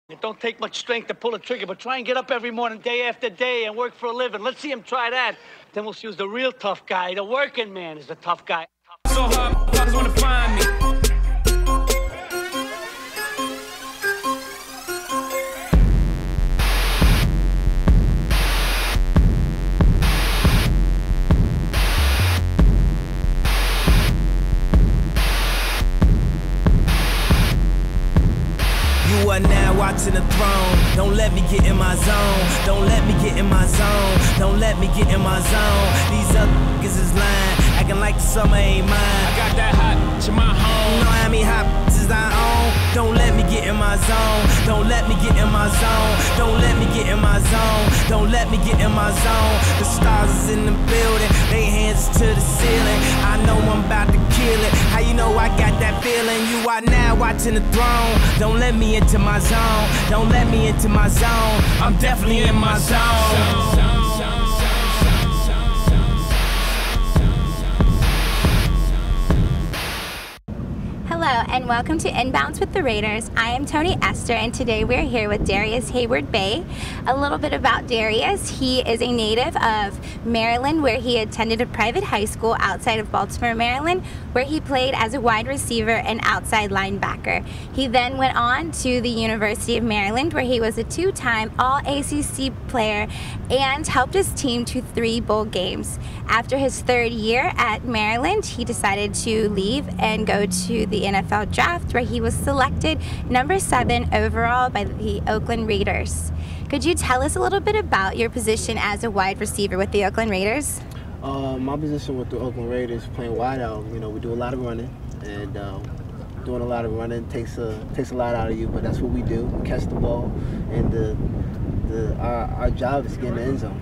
It don't take much strength to pull a trigger, but try and get up every morning, day after day, and work for a living. Let's see him try that. Then we'll see who's the real tough guy. The working man is the tough guy. So hard, motherfuckers wanna find me. You are now watching the throne. Don't let me get in my zone. Don't let me get in my zone. Don't let me get in my zone. These other niggas is lying, acting like the summer ain't mine. I got that hot to my home. You know how many hot bitches I own. Don't let me get in my zone. Don't let me get in my zone. Don't let me get in my zone. Don't let me get in my zone. The stars is in the building, they hands to the ceiling. I know I'm about to kill it. How you know I got that feeling? You are now watching the throne. Don't let me into my zone. Don't let me into my zone. I'm definitely in my zone. Hello and welcome to InBounds with the Raiders. I am Toni, Esther, and today we're here with Darrius Hayward-Bay. A little bit about Darrius. He is a native of Maryland, where he attended a private high school outside of Baltimore, Maryland, where he played as a wide receiver and outside linebacker. He then went on to the University of Maryland, where he was a two-time All-ACC player and helped his team to 3 bowl games. After his 3rd year at Maryland, he decided to leave and go to the NFL draft, where he was selected number 7 overall by the Oakland Raiders. Could you tell us a little bit about your position as a wide receiver with the Oakland Raiders? My position with the Oakland Raiders, playing wide out, you know, we do a lot of running, and doing a lot of running takes a lot out of you, but that's what we do. We catch the ball, and our job is to get in the end zone.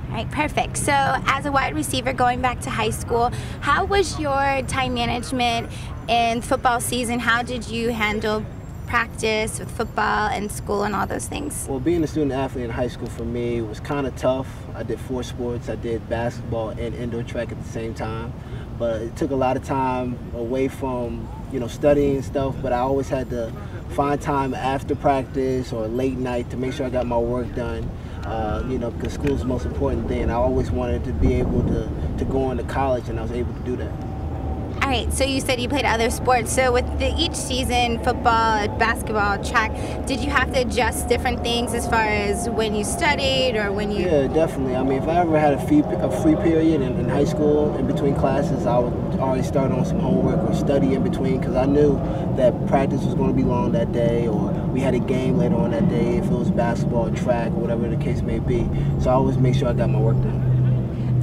All right, perfect. So as a wide receiver going back to high school, how was your time management in football season? How did you handle practice with football and school and all those things? Well, being a student athlete in high school for me was kind of tough. I did 4 sports. I did basketball and indoor track at the same time. But it took a lot of time away from, you know, studying stuff, but I always had to find time after practice or late night to make sure I got my work done. You know, because school is the most important thing. I always wanted to be able to go on to college, and I was able to do that. All right, so you said you played other sports. So with each season, football, basketball, track, did you have to adjust different things as far as when you studied or when you... Yeah, definitely. I mean, if I ever had a free period in high school, in between classes, I would already start on some homework or study in between, because I knew that practice was going to be long that day, or we had a game later on that day, if it was basketball, track, or whatever the case may be. So I always make sure I got my work done.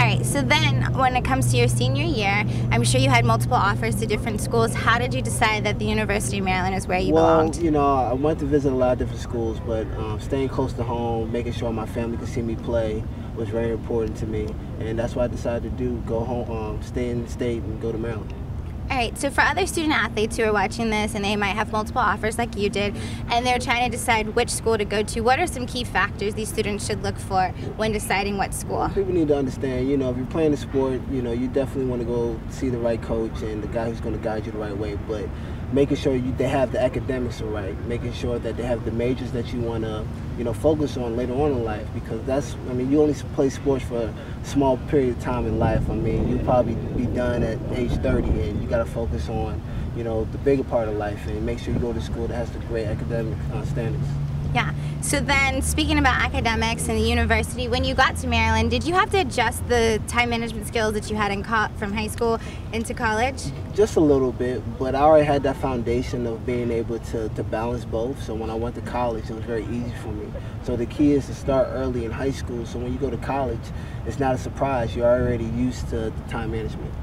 All right, so then when it comes to your senior year, I'm sure you had multiple offers to different schools. How did you decide that the University of Maryland is where you belonged? Well, you know, I went to visit a lot of different schools, but staying close to home, making sure my family could see me play was very important to me. And that's what I decided to do, go home, stay in the state and go to Maryland. All right, so for other student athletes who are watching this and they might have multiple offers like you did, and they're trying to decide which school to go to, what are some key factors these students should look for when deciding what school? People need to understand, you know, if you're playing a sport, you know, you definitely want to go see the right coach and the guy who's going to guide you the right way, but making sure they have the academics right, making sure that they have the majors that you want to, you know, focus on later on in life, because that's, I mean, you only play sports for a small period of time in life. I mean, you'll probably be done at age 30, and you got to focus on, you know, the bigger part of life, and make sure you go to school that has the great academic standards. Yeah, so then speaking about academics and the university, when you got to Maryland, did you have to adjust the time management skills that you had from high school into college? Just a little bit, but I already had that foundation of being able to balance both. So when I went to college, it was very easy for me. So the key is to start early in high school, so when you go to college, it's not a surprise. You're already used to the time management.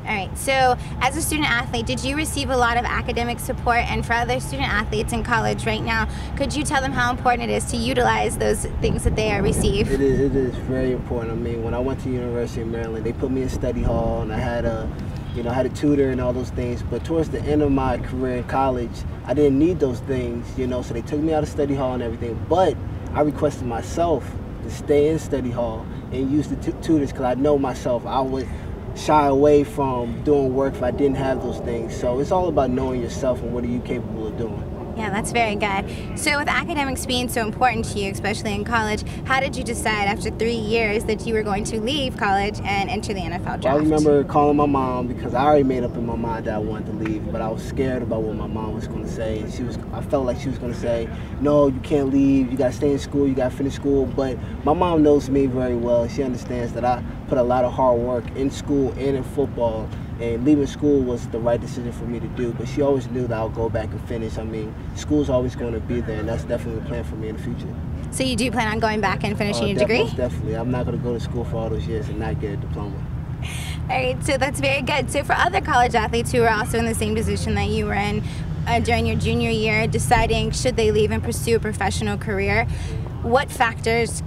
All right, so as a student athlete, did you receive a lot of academic support? And for other student athletes in college right now, could you tell them how important it is to utilize those things that they receive? It is very important. I mean, when I went to the University of Maryland, they put me in study hall, and I had a tutor and all those things. But towards the end of my career in college, I didn't need those things, you know, so they took me out of study hall and everything. But I requested myself to stay in study hall and use the tutors, because I know myself, I would shy away from doing work if I didn't have those things. So it's all about knowing yourself and what are you capable of doing. Yeah, that's very good. So with academics being so important to you, especially in college, how did you decide after 3 years that you were going to leave college and enter the NFL draft? Well, I remember calling my mom because I already made up in my mind that I wanted to leave, but I was scared about what my mom was going to say. And I felt like she was going to say, no, you can't leave, you got to stay in school, you got to finish school. But my mom knows me very well. She understands that I put a lot of hard work in school and in football. And leaving school was the right decision for me to do, but she always knew that I'll go back and finish. I mean, school's always going to be there, and that's definitely a plan for me in the future. So you do plan on going back and finishing your degree? Most definitely. I'm not going to go to school for all those years and not get a diploma. All right, so that's very good. So for other college athletes who are also in the same position that you were in during your junior year, deciding should they leave and pursue a professional career, what factors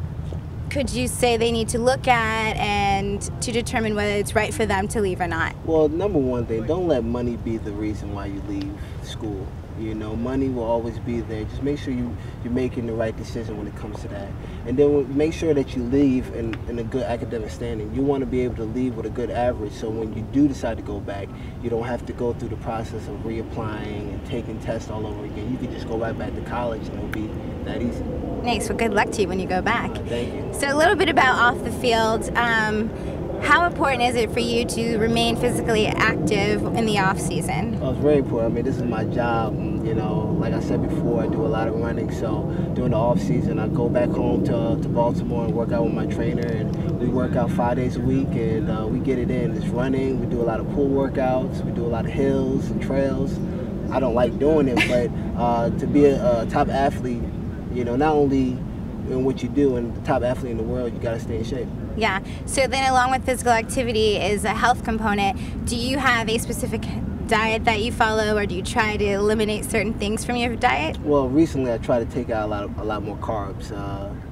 could you say they need to look at and to determine whether it's right for them to leave or not? Well, number one thing, don't let money be the reason why you leave school. You know, money will always be there. Just make sure you're making the right decision when it comes to that. And then make sure that you leave in a good academic standing. You want to be able to leave with a good average, so when you do decide to go back, you don't have to go through the process of reapplying and taking tests all over again. You can just go right back to college and it'll be that easy. Nice. Well, good luck to you when you go back. Thank you. So a little bit about off the field. How important is it for you to remain physically active in the off season? Well, it's very important. I mean, this is my job. You know, like I said before, I do a lot of running. So during the off season, I go back home to Baltimore and work out with my trainer, and we work out 5 days a week, and we get it in. It's running. We do a lot of pool workouts. We do a lot of hills and trails. I don't like doing it, but to be a top athlete, you know, not only in what you do and the top athlete in the world, you got to stay in shape. Yeah. So then along with physical activity is a health component. Do you have a specific diet that you follow, or do you try to eliminate certain things from your diet? Well, recently I try to take out a lot more carbs.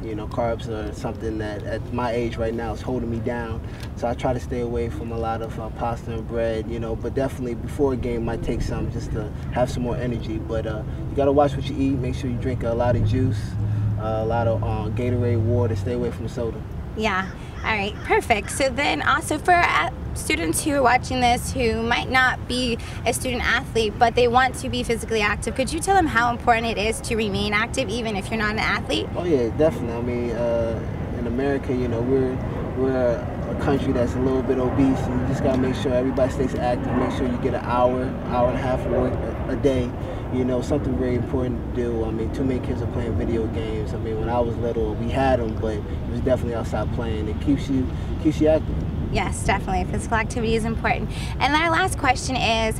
You know, carbs are something that at my age right now is holding me down. So I try to stay away from a lot of pasta and bread, you know, but definitely before a game might take some just to have some more energy. But you got to watch what you eat. Make sure you drink a lot of juice, a lot of Gatorade, water, stay away from soda. Yeah. All right, perfect. So then also for students who are watching this who might not be a student athlete, but they want to be physically active, could you tell them how important it is to remain active even if you're not an athlete? Oh yeah, definitely. I mean, in America, you know, we're a country that's a little bit obese, and you just gotta make sure everybody stays active. Make sure you get an hour and a half of work a day. You know, something very important to do. I mean, too many kids are playing video games. I mean, when I was little, we had them, but it was definitely outside playing. It keeps you active. Yes, definitely. Physical activity is important. And our last question is,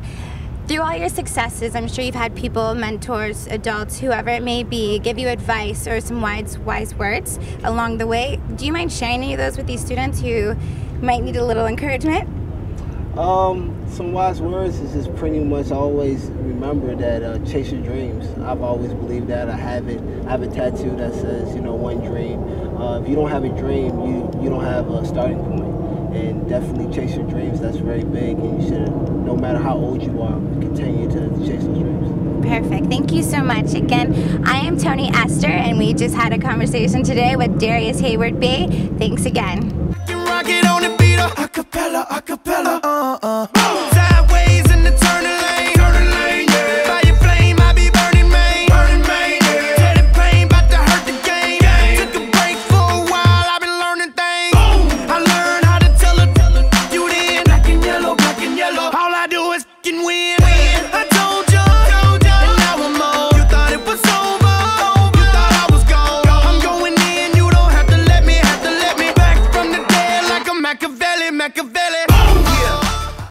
through all your successes, I'm sure you've had people, mentors, adults, whoever it may be, give you advice or some wise words along the way. Do you mind sharing any of those with these students who might need a little encouragement? Some wise words is just pretty much always remember that chase your dreams. I've always believed that. I have a tattoo that says, you know, one dream. If you don't have a dream, you don't have a starting point. And definitely chase your dreams. That's very big, and you should, no matter how old you are, continue to chase those dreams. Perfect. Thank you so much. Again, I am Toni Esther, and we just had a conversation today with Darrius Hayward-Bey. Thanks again. Rocket on the beat, acapella, acapella, sideways in the turning lane, yeah. Fire flame, I be burning main, yeah. Tell the pain, about to hurt the game. Took a break for a while, I've been learning things. I learned how to tell it, you then. Black and yellow, all I do is f***ing win. I told you, and now I'm on. You thought it was over, you thought I was gone. I'm going in, you don't have to let me back from the dead like a Machiavelli.